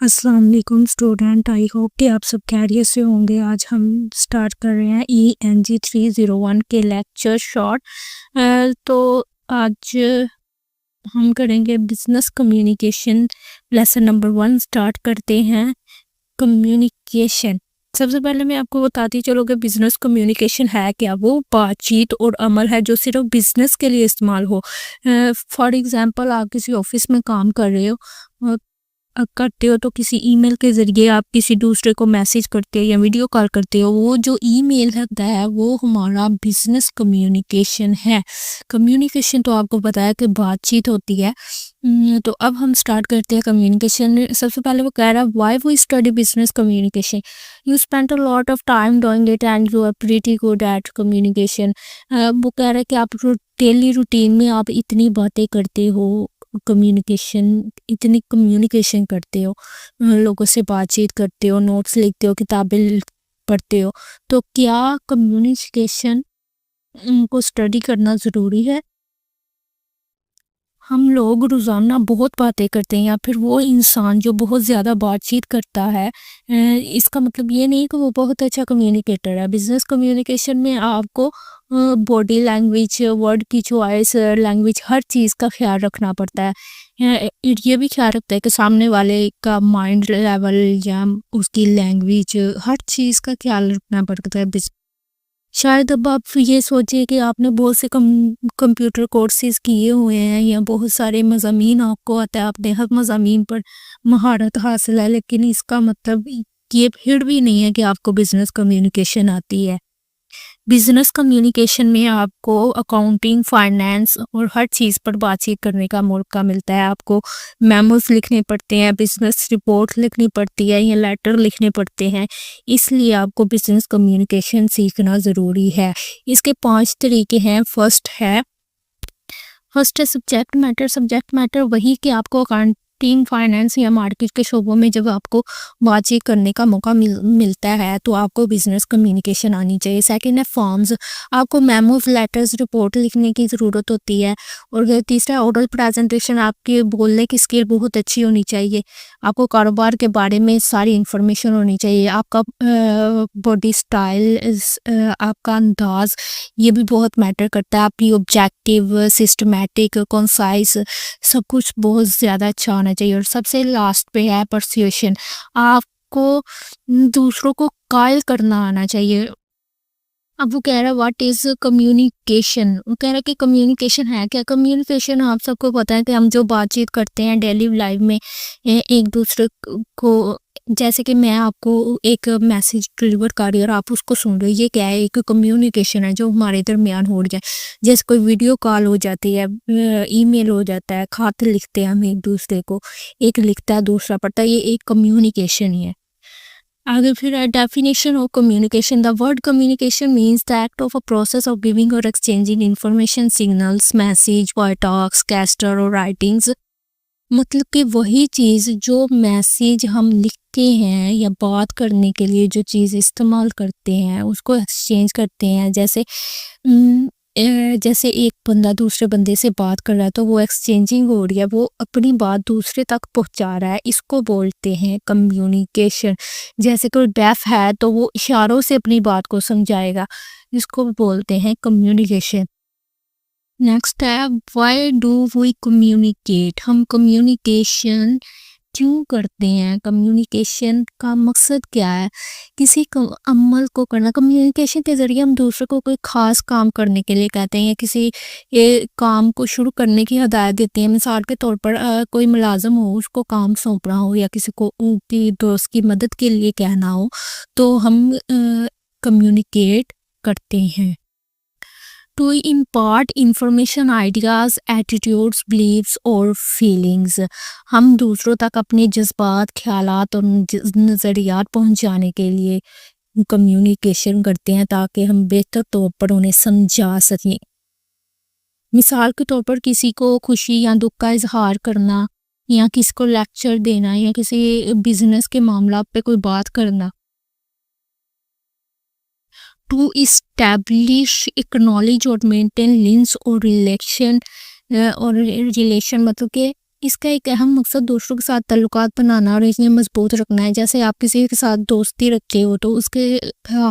السلام علیکم student, I hope کہ آپ سب خیریت سے ہوں گے۔ آج ہم سٹارٹ کر رہے ہیں ENG 301 کے لیکچر شارٹ۔ تو آج ہم کریں گے business communication lesson number 1۔ Start کرتے ہیں کمیونیکیشن۔ سب سے پہلے میں آپ کو بتاتی چلوں کہ بزنس کمیونیکیشن ہے کیا۔ وہ بات چیت اور عمل ہے جو صرف بزنس کے لیے استعمال ہو۔ فار ایگزامپل، آپ کسی آفس میں کام کرتے ہو تو کسی ای میل کے ذریعے آپ کسی دوسرے کو میسج کرتے ہو یا ویڈیو کال کرتے ہو، وہ جو ای میل ہوتا ہے وہ ہمارا بزنس کمیونیکیشن ہے۔ کمیونیکیشن تو آپ کو پتا ہے کہ بات چیت ہوتی ہے۔ تو اب ہم سٹارٹ کرتے ہیں کمیونیکیشن۔ سب سے پہلے وہ کہہ رہا ہے why we study business communication, you spend a lot of time doing it and you are pretty good at communication. وہ کہہ رہا ہے کہ آپ ڈیلی روٹین میں آپ اتنی باتیں کرتے ہو، اتنی کمیونیکیشن کرتے ہو، لوگوں سے بات چیت کرتے ہو، نوٹس لکھتے ہو، کتابیں پڑھتے ہو، تو کیا کمیونیکیشن کو اسٹڈی کرنا ضروری ہے؟ ہم لوگ روزانہ بہت باتیں کرتے ہیں، یا پھر وہ انسان جو بہت زیادہ بات چیت کرتا ہے، اس کا مطلب یہ نہیں کہ وہ بہت اچھا کمیونیکیٹر ہے۔ بزنس کمیونیکیشن میں آپ کو باڈی لینگویج، ورڈ کی چوائس، لینگویج، ہر چیز کا خیال رکھنا پڑتا ہے۔ یہ بھی خیال رکھتا ہے کہ سامنے والے کا مائنڈ لیول یا اس کی لینگویج، ہر چیز کا خیال رکھنا پڑتا ہے۔ شاید اب آپ یہ سوچیں کہ آپ نے بہت سے کمپیوٹر کورسز کیے ہوئے ہیں یا بہت سارے مضامین آپ کو آتا ہے، آپ نے ہر مضامین پر مہارت حاصل ہے، لیکن اس کا مطلب یہ پھر بھی نہیں ہے کہ آپ کو بزنس کمیونیکیشن آتی ہے۔ بزنس کمیونیکیشن میں آپ کو اکاؤنٹنگ، فائنینس اور ہر چیز پر بات چیت کرنے کا موقع ملتا ہے۔ آپ کو میموز لکھنے پڑتے ہیں، بزنس رپورٹ لکھنی پڑتی ہے یا لیٹر لکھنے پڑتے ہیں، اس لیے آپ کو بزنس کمیونیکیشن سیکھنا ضروری ہے۔ اس کے 5 طریقے ہیں۔ فرسٹ ہے سبجیکٹ میٹر۔ سبجیکٹ میٹر وہی کہ آپ کو اکاؤنٹنگ، فائنینس یا مارکیٹ کے شعبوں میں جب آپ کو بات چیت کرنے کا موقع ملتا ہے تو آپ کو بزنس کمیونیکیشن آنی چاہیے۔ سیکنڈ ہے فارمز۔ آپ کو میموز، لیٹرز، رپورٹ لکھنے کی ضرورت ہوتی ہے۔ اور تیسرا اورل پریزنٹیشن۔ آپ کی بولنے کی اسکل بہت اچھی ہونی چاہیے، آپ کو کاروبار کے بارے میں ساری انفارمیشن ہونی چاہیے، آپ کا باڈی سٹائل، آپ کا انداز، یہ بھی بہت میٹر کرتا ہے۔ آپ کی آبجیکٹیو، سسٹمیٹک، کنسائز، سب کچھ بہت زیادہ اچھا ہونا چاہیے۔ اور سب سے لاسٹ پہ ہے پرسیوشن۔ آپ کو دوسروں کو قائل کرنا آنا چاہیے۔ اب وہ کہہ رہا ہے واٹ از کمیونیکیشن۔ وہ کہہ رہا ہے کہ کمیونیکیشن ہے کیا۔ کمیونیکیشن آپ سب کو پتہ ہے کہ ہم جو بات چیت کرتے ہیں ڈیلی لائف میں ایک دوسرے کو، جیسے کہ میں آپ کو ایک میسیج ڈلیور کر رہی ہوں اور آپ اس کو سن رہے ہو، یہ کیا ہے؟ ایک کمیونیکیشن ہے جو ہمارے درمیان ہو رہی ہے۔ جیسے کوئی ویڈیو کال ہو جاتی ہے، ای میل ہو جاتا ہے، خط لکھتے ہیں ہم ایک دوسرے کو، ایک لکھتا ہے دوسرا پڑھتا ہے، یہ ایک کمیونیکیشن ہی ہے۔ آگے پھر definition of communication. The word communication means the act of a process of giving اور exchanging information, signals, message, voice talks, gesture اور رائٹنگز۔ مطلب کہ وہی چیز جو میسیج ہم لکھتے ہیں یا بات کرنے کے لیے جو چیز استعمال کرتے ہیں اس کو ایکسچینج کرتے ہیں۔ جیسے ایک بندہ دوسرے بندے سے بات کر رہا ہے تو وہ ایکسچینجنگ ہو رہی ہے، وہ اپنی بات دوسرے تک پہنچا رہا ہے، اس کو بولتے ہیں کمیونیکیشن۔ جیسے کوئی ڈیف ہے تو وہ اشاروں سے اپنی بات کو سمجھائے گا، اس کو بولتے ہیں کمیونیکیشن۔ نیکسٹ ہے وائی ڈو وی کمیونیکیٹ۔ ہم کمیونیکیشن کیوں کرتے ہیں؟ کمیونیکیشن کا مقصد کیا ہے؟ کسی عمل کو کرنا۔ کمیونیکیشن کے ذریعے ہم دوسرے کو کوئی خاص کام کرنے کے لیے کہتے ہیں یا کسی کام کو شروع کرنے کی ہدایت دیتے ہیں۔ مثال کے طور پر کوئی ملازم ہو، اس کو کام سونپنا ہو یا کسی کو ان کی دوست کی مدد کے لیے کہنا ہو تو ہم کمیونیکیٹ کرتے ہیں۔ To impart information, ideas, attitudes, beliefs اور فیلنگز۔ ہم دوسروں تک اپنے جذبات، خیالات اور نظریات پہنچانے کے لیے کمیونیکیشن کرتے ہیں تاکہ ہم بہتر طور پر انہیں سمجھا سکیں۔ مثال کے طور پر کسی کو خوشی یا دکھ کا اظہار کرنا، یا کسی کو لیکچر دینا، یا کسی بزنس کے معاملات پہ کوئی بات کرنا۔ ٹو اسٹیبلش، اکنالج اور مینٹین لنکس اور ریلیشن مطلب کہ اس کا ایک اہم مقصد دوسروں کے ساتھ تعلقات بنانا اور انہیں مضبوط رکھنا ہے. جیسے آپ کسی کے ساتھ دوستی رکھتے ہو تو اس کے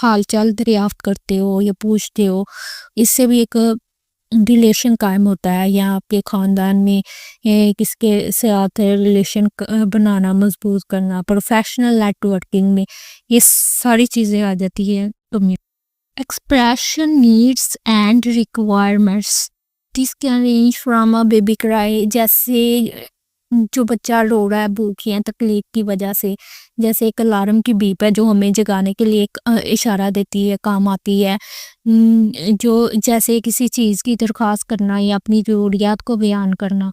حال چال دریافت کرتے ہو یا پوچھتے ہو, اس سے بھی ایک ریلیشن قائم ہوتا ہے. یا آپ کے خاندان میں کس کے ساتھ ریلیشن بنانا, مضبوط کرنا, پروفیشنل نیٹ ورکنگ میں یہ ساری چیزیں آ جاتی ہیں. Expression needs and requirements this can range from a baby کرائی, جیسے جو بچہ رو رہا ہے بھوک یا تکلیف کی وجہ سے, جیسے ایک الارم کی بیپ ہے جو ہمیں جگانے کے لیے ایک اشارہ دیتی ہے, کام آتی ہے. جو جیسے کسی چیز کی درخواست کرنا یا اپنی ضروریات کو بیان کرنا.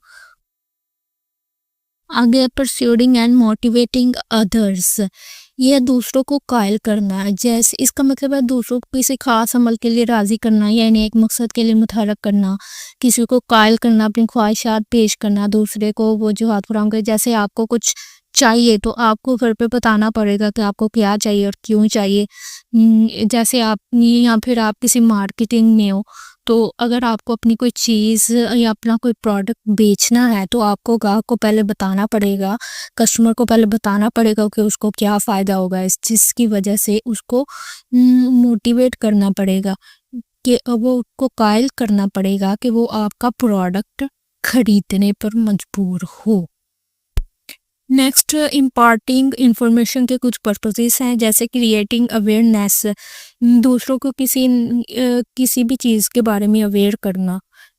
آگے پرسیوڈنگ اینڈ موٹیویٹنگ ادرس, یہ دوسروں کو قائل کرنا ہے. جیسے اس کا مطلب ہے دوسروں کو کسی خاص عمل کے لیے راضی کرنا, یعنی ایک مقصد کے لیے متحرک کرنا, کسی کو قائل کرنا, اپنی خواہشات پیش کرنا دوسرے کو وجوہات فراہم کرے. جیسے آپ کو کچھ چاہیے تو آپ کو گھر پہ بتانا پڑے گا کہ آپ کو کیا چاہیے اور کیوں چاہیے. جیسے آپ یا پھر آپ کسی مارکیٹنگ میں ہو تو اگر آپ کو اپنی کوئی چیز یا اپنا کوئی پروڈکٹ بیچنا ہے تو آپ کو گاہک کو پہلے بتانا پڑے گا, کسٹمر کو پہلے بتانا پڑے گا کہ اس کو کیا فائدہ ہوگا, اس چیز کی وجہ سے اس کو موٹیویٹ کرنا پڑے گا, کہ وہ اس کو قائل کرنا پڑے گا کہ وہ آپ کا پروڈکٹ خریدنے پر مجبور ہو. نیکسٹ, امپارٹنگ انفارمیشن کے کچھ پرپسز ہیں, جیسے کریٹنگ اویئرنیس, دوسروں کو کسی بھی چیز کے بارے میں اویئر کرنا,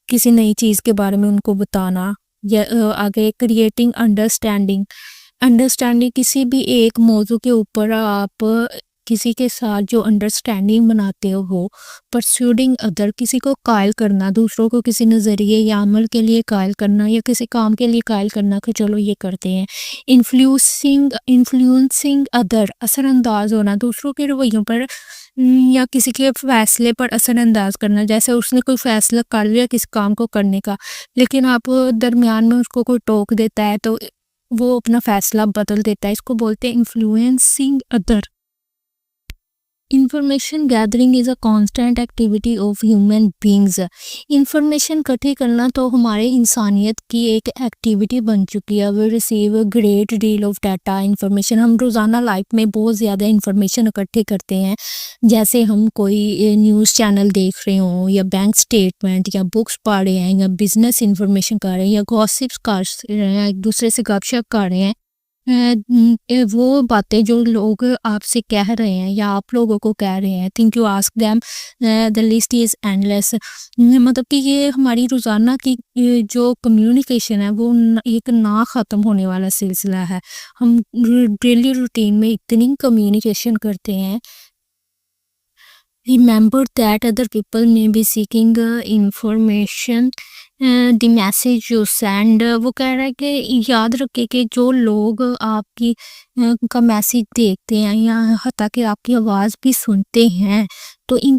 کسی نئی چیز کے بارے میں ان کو بتانا. یا آگے کریٹنگ انڈرسٹینڈنگ, کسی بھی ایک موضوع کے اوپر آپ کسی کے ساتھ جو انڈرسٹینڈنگ بناتے ہو. پرسیوڈنگ ادر, کسی کو قائل کرنا, دوسروں کو کسی نظریے یا عمل کے لیے قائل کرنا یا کسی کام کے لیے قائل کرنا کہ چلو یہ کرتے ہیں. انفلوئنسنگ ادر, اثر انداز ہونا, دوسروں کے رویوں پر یا کسی کے فیصلے پر اثر انداز کرنا. جیسے اس نے کوئی فیصلہ کر لیا کسی کام کو کرنے کا, لیکن آپ درمیان میں اس کو کوئی ٹوک دیتا ہے تو وہ اپنا فیصلہ بدل دیتا ہے. اس کو بولتے ہیں influencing other. Information gathering is a constant activity of human beings. Information اکٹھی کرنا تو ہمارے انسانیت کی ایک ایکٹیویٹی بن چکی ہے. We receive a great deal of data information. ہم روزانہ لائف میں بہت زیادہ انفارمیشن اکٹھے کرتے ہیں, جیسے ہم کوئی نیوز چینل دیکھ رہے ہوں یا بینک سٹیٹمنٹ یا بکس پڑھ رہے ہیں یا بزنس انفارمیشن کر رہے ہیں یا گوسپس کر رہے ہیں, ایک دوسرے سے گپ شپ کر رہے ہیں. وہ باتیں جو لوگ آپ سے کہہ رہے ہیں یا آپ لوگوں کو کہہ رہے ہیں, think you ask them, the list is endless. مطلب کہ یہ ہماری روزانہ کی جو کمیونیکیشن ہے وہ ایک نہ ختم ہونے والا سلسلہ ہے. ہم ڈیلی روٹین میں اتنی کمیونیکیشن کرتے ہیں. Remember that other people may be seeking information, the message you send. وہ کہہ رہا ہے کہ یاد رکھے کہ جو لوگ آپ کی کا میسیج دیکھتے ہیں یا حتیٰ کہ آپ کی آواز بھی سنتے ہیں تو ان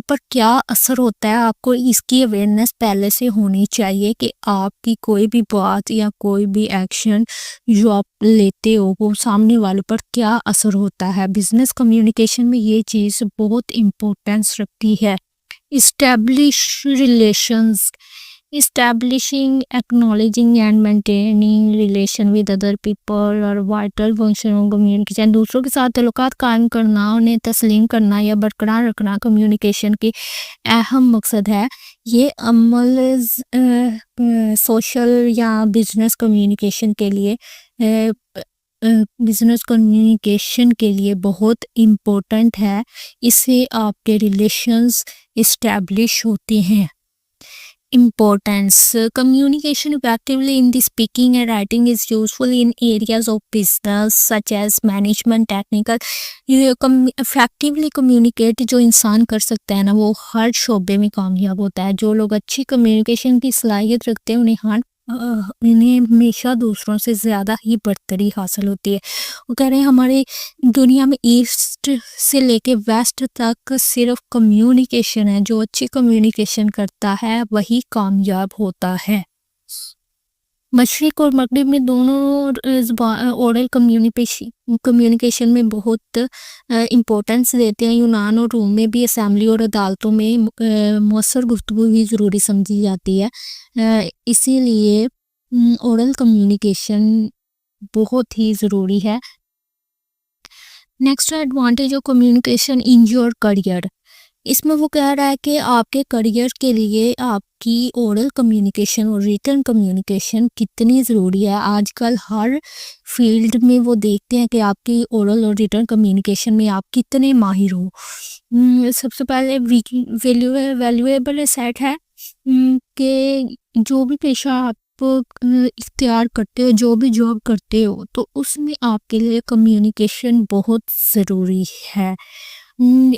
پر کیا اثر ہوتا ہے, آپ کو اس کی اویئرنیس پہلے سے ہونی چاہیے کہ آپ کی کوئی بھی بات یا کوئی بھی ایکشن جو آپ لیتے ہو وہ سامنے والے پر کیا اثر ہوتا ہے. بزنس کمیونیکیشن میں یہ چیز بہت امپورٹنس رکھتی ہے. Establish relations, establishing, acknowledging and maintaining relation with other people اور vital function of communication. دوسروں کے ساتھ تعلقات قائم کرنا, انہیں تسلیم کرنا یا برقرار رکھنا کمیونیکیشن کی اہم مقصد ہے. یہ عمل سوشل یا بزنس کمیونیکیشن کے لیے بہت امپورٹنٹ ہے. اس سے آپ کے ریلیشنز اسٹیبلش ہوتے ہیں. Importance. Communication effectively in the speaking and writing is useful in areas of business such as management, technical. Effectively communicate جو انسان کر سکتا ہے نا وہ ہر شعبے میں کامیاب ہوتا ہے. جو لوگ اچھی کمیونیکیشن کی صلاحیت رکھتے ہیں انہیں ہمیشہ دوسروں سے زیادہ ہی برتری حاصل ہوتی ہے. وہ کہہ رہے ہیں ہمارے دنیا میں ایسٹ سے لے کے ویسٹ تک صرف کمیونیکیشن ہے. جو اچھی کمیونیکیشن کرتا ہے وہی کامیاب ہوتا ہے. مشرق اور مغرب میں دونوں اورل کمیونیکیشن میں بہت امپورٹنس دیتے ہیں. یونان اور روم میں بھی اسمبلی اور عدالتوں میں مؤثر گفتگو بھی ضروری سمجھی جاتی ہے. اسی لیے اورل کمیونیکیشن بہت ہی ضروری ہے. Next advantage of communication in your career. اس میں وہ کہہ رہا ہے کہ آپ کے کریئر کے لیے آپ کی اورل کمیونیکیشن اور ریٹن کمیونیکیشن کتنی ضروری ہے. آج کل ہر فیلڈ میں وہ دیکھتے ہیں کہ آپ کی اورل اور ریٹن کمیونیکیشن میں آپ کتنے ماہر ہو. سب سے پہلے ویلیویبل سیٹ ہے کہ جو بھی پیشہ آپ اختیار کرتے ہو، جو بھی جاب کرتے ہو، تو اس میں آپ کے لیے کمیونیکیشن بہت ضروری ہے.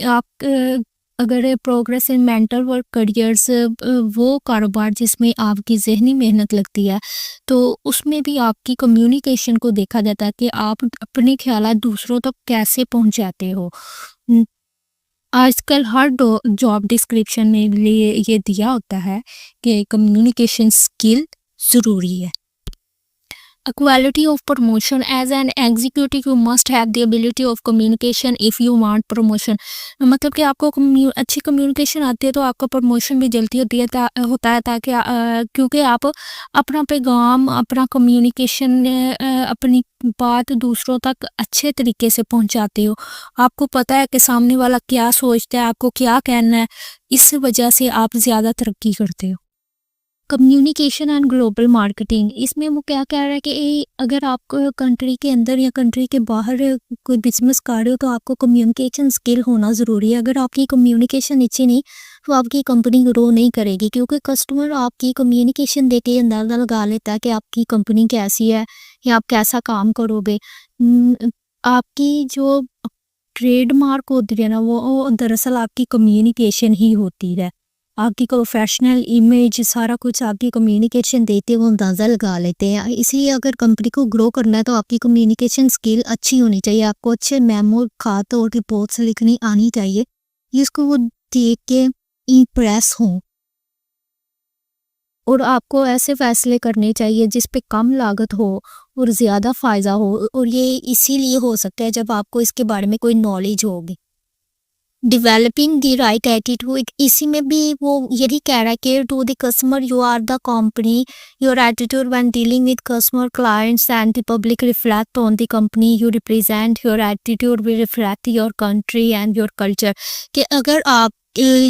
آپ اگر progress in mental work careers, وہ کاروبار جس میں آپ کی ذہنی محنت لگتی ہے، تو اس میں بھی آپ کی کمیونیکیشن کو دیکھا جاتا ہے کہ آپ اپنے خیالات دوسروں تک کیسے پہنچاتے ہو. آج کل ہر جاب ڈسکرپشن میں یہ دیا ہوتا ہے کہ کمیونیکیشن اسکل ضروری ہے. Equality of promotion. As an executive you must have the ability of communication if you want promotion. مطلب کہ آپ کو اچھی کمیونیکیشن آتی ہے تو آپ کا پروموشن بھی جلدی ہوتا ہے، تاکہ کیونکہ آپ اپنا پیغام، اپنا کمیونیکیشن، اپنی بات دوسروں تک اچھے طریقے سے پہنچاتے ہو. آپ کو پتہ ہے کہ سامنے والا کیا سوچتا ہے، آپ کو کیا کہنا ہے، اس وجہ سے آپ زیادہ ترقی کرتے ہو. Communication and global marketing. اس میں وہ کیا کہہ رہا ہے کہ اگر آپ کو کنٹری کے اندر یا کنٹری کے باہر کوئی بزنس کر رہے ہو تو آپ کو کمیونیکیشن اسکل ہونا ضروری ہے. اگر آپ کی کمیونیکیشن اچھی نہیں تو آپ کی کمپنی گرو نہیں کرے گی، کیونکہ کسٹمر آپ کی کمیونیکیشن دیکھ کے اندازہ لگا لیتا ہے کہ آپ کی کمپنی کیسی ہے یا آپ کیسا کام کرو گے. آپ کی جو ٹریڈ مارک ہوتی ہے نا، وہ دراصل آپ کی کمیونیکیشن ہی ہوتی ہے. آپ کی پروفیشنل امیج، سارا کچھ آپ کی کمیونیکیشن دیتے وہ اندازہ لگا لیتے ہیں. اسی لیے اگر کمپنی کو گرو کرنا ہے تو آپ کی کمیونیکیشن سکل اچھی ہونی چاہیے. آپ کو اچھے میمو، خط اور رپورٹس لکھنی آنی چاہیے جس کو وہ دیکھ کے امپریس ہوں. اور آپ کو ایسے فیصلے کرنے چاہیے جس پہ کم لاگت ہو اور زیادہ فائدہ ہو، اور یہ اسی لیے ہو سکتا ہے جب آپ کو اس کے بارے میں کوئی نالج ہوگی. Developing the right attitude. اسی میں بھی وہ یہی کہہ رہا ہے کہ to the customer you are the company. Your attitude when dealing with customer, clients and the public reflect on the company you represent. Your attitude will reflect your country and your culture. کہ اگر آپ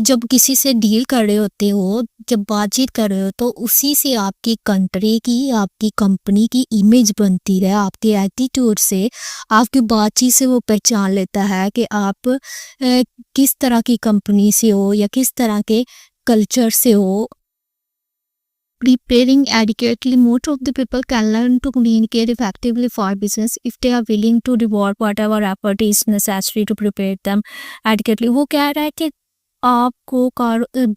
جب کسی سے deal کر رہے ہوتے ہو، جب بات چیت کر رہے ہو، تو اسی سے آپ کی کنٹری کی، آپ کی کمپنی کی امیج بنتی ہے. آپ کے ایٹیٹیوڈ سے، آپ کی بات چیت سے وہ پہچان لیتا ہے کہ آپ کس طرح کی کمپنی سے ہو یا کس طرح کے کلچر سے ہو. Preparing adequately. Most of the people can learn to communicate effectively for business if they are willing to reward whatever effort is necessary to prepare them adequately. وہ کہہ رہا ہے کہ آپ کو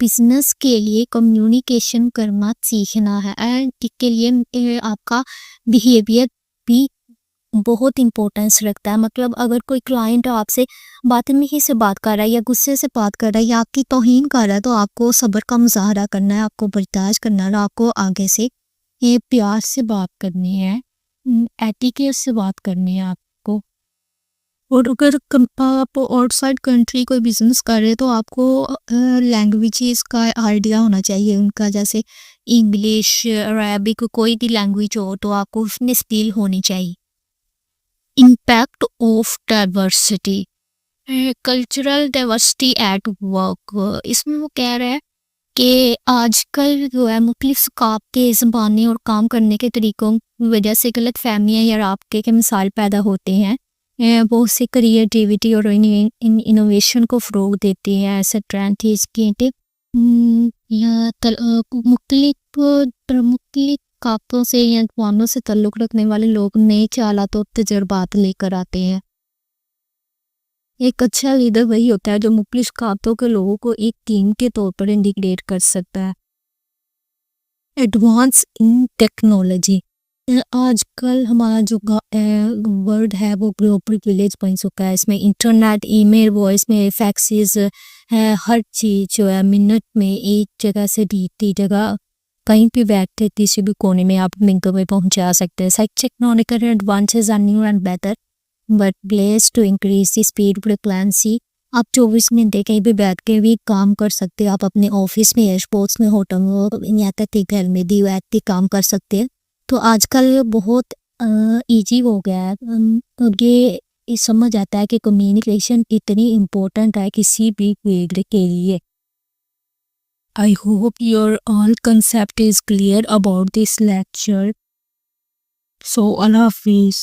بزنس کے لیے کمیونیکیشن کرنا سیکھنا ہے، اینڈ اس کے لیے آپ کا بیہیویئر بھی بہت امپورٹنس رکھتا ہے. مطلب اگر کوئی کلائنٹ آپ سے باطنی سے بات کر رہا ہے یا غصے سے بات کر رہا ہے یا آپ کی توہین کر رہا ہے، تو آپ کو صبر کا مظاہرہ کرنا ہے، آپ کو برداشت کرنا ہے، آپ کو آگے سے پیار سے بات کرنی ہے، ایٹیکیٹ سے بات کرنی ہے آپ کو. اور اگر آپ آؤٹ سائڈ کنٹری کوئی بزنس کر رہے تو آپ کو لینگویجز کا آئیڈیا ہونا چاہیے ان کا، جیسے انگلش، عربک، کوئی بھی لینگویج ہو تو آپ کو اس میں اسکل ہونی چاہیے. Impact of diversity. Cultural diversity at work. اس میں وہ کہہ رہا ہے کہ آج کل جو ہے مختلف ثقافتیں، زبانیں اور کام کرنے کے طریقوں کی وجہ سے غلط فہمیاں یا رابطے کے مسائل پیدا ہوتے ہیں. بہت سے کریٹیوٹی اور انوویشن کو فروغ دیتے ہیں. ایسے ٹرینڈ مختلف ثقافتوں سے یا اقواموں سے تعلق رکھنے والے لوگ نئے خیالات اور تجربات لے کر آتے ہیں. ایک اچھا لیڈر وہی ہوتا ہے جو مختلف ثقافتوں کے لوگوں کو ایک ٹیم کے طور پر انٹیگریٹ کر سکتا ہے. Advance in technology. آج کل ہمارا جو ورلڈ ہے وہ گلوبل ولیج بن چکا ہے. اس میں انٹرنیٹ، ای میل، وائس میں فیکسز ہے، ہر چیز جو ہے منٹ میں ایک جگہ سے دوسری جگہ کہیں بھی بیٹھے کسی بھی کونے میں آپ منٹوں میں پہنچا سکتے ہیں. Technological advances are new and better but place to increase the speed frequency. آپ 24 گھنٹے کہیں بھی بیٹھ کے بھی کام کر سکتے ہیں. آپ اپنے آفس میں، ایئرپورٹس میں، ہوٹل میں، یہاں تک کہ گھر میں بھی بیٹھ کے کام کر سکتے ہیں. تو آج کل بہت ایزی ہو گیا ہے، یہ سمجھ آتا ہے کہ کمیونیکیشن اتنی امپورٹنٹ ہے کسی بھی فیلڈ کے لیے. I hope your all concept is clear about this lecture. So, Allah Hafiz.